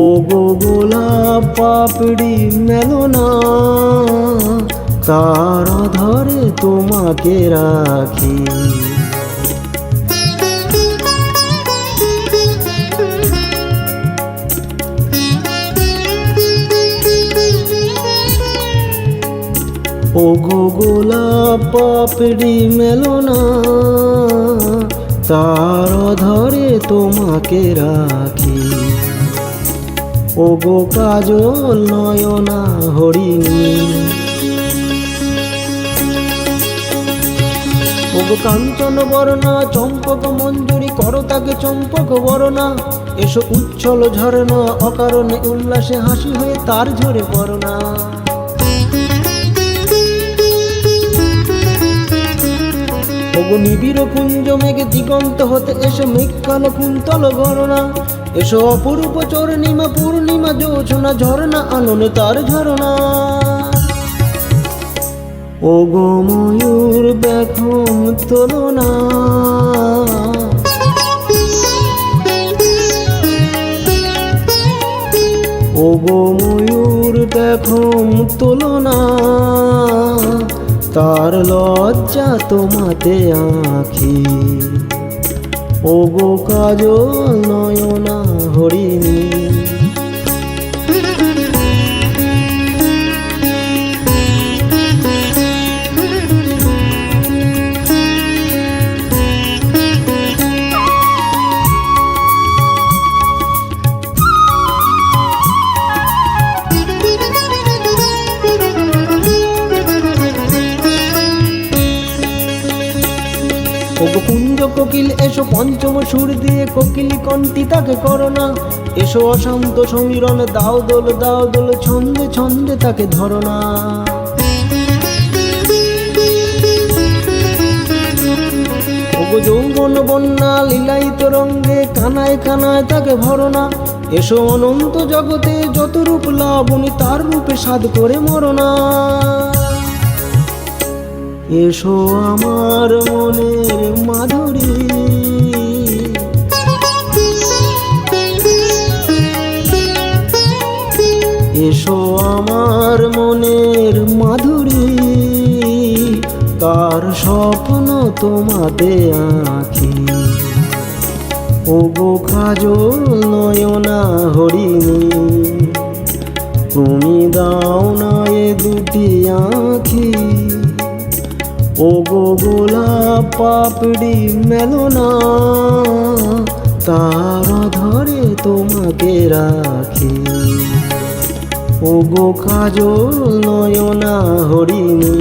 ও গো গোলাপ পাপড়ি মেলো না, তার আধারে তোমাকে রাখি। ও গো গোলাপ পাপড়ি মেলো না, তার আধারে তোমাকে রাখি। ও গো কাজল নয়না হরিণী, ও গো কাঞ্চন বর্ণা চম্পক মঞ্জুরি, করো তাকে চম্পক বর্ণা। এসো উচ্ছল ঝরনা, অকারণে উল্লাসে হাসি হয়ে তার ঝরে পড়না। ও গো নিবিড় কুঞ্জ মেঘে দিগন্ত হতে এসো মেঘকালো কুন্তল গণনা। এসো অপরূপ চরণিমা পূর্ণিমা জোছনা, ঝরনা আননে তার ঝরনা। ও গো ময়ূর বেখম তোলনা, ও গো ময়ূর বেখম তোলনা, তার লজ্জা তোমাতে আঁখি। ও গো কাজল নয়না হরিণী, ও গো কুঞ্জ কোকিল এসো পঞ্চম সুর দিয়ে কোকিলি কণ্ঠী তাকে করোনা। এসো অশান্ত সমীরণ দাও দোল ছন্দে ছন্দে তাকে ধরনা। ও গো যৌবন বন্যা লীলায়িত রঙ্গে কানায় কানায় তাকে ভরনা। এসো অনন্ত জগতে যত রূপ লাবণী, তার রূপে সাধ করে মরনা। এসো আমার মনের মাধুরী, এসো আমার মনের মাধুরী, তার স্বপ্ন তোমাতে আঁখি। ও গো কাজল নয়না হরিণী, তুমি দাও না এ দুটি আঁখি। ও গো গোলাপ পাপড়ি মেলো না, তার আধারে তোমাকে রাখি। ও গো কাজল নয়না হরিণী।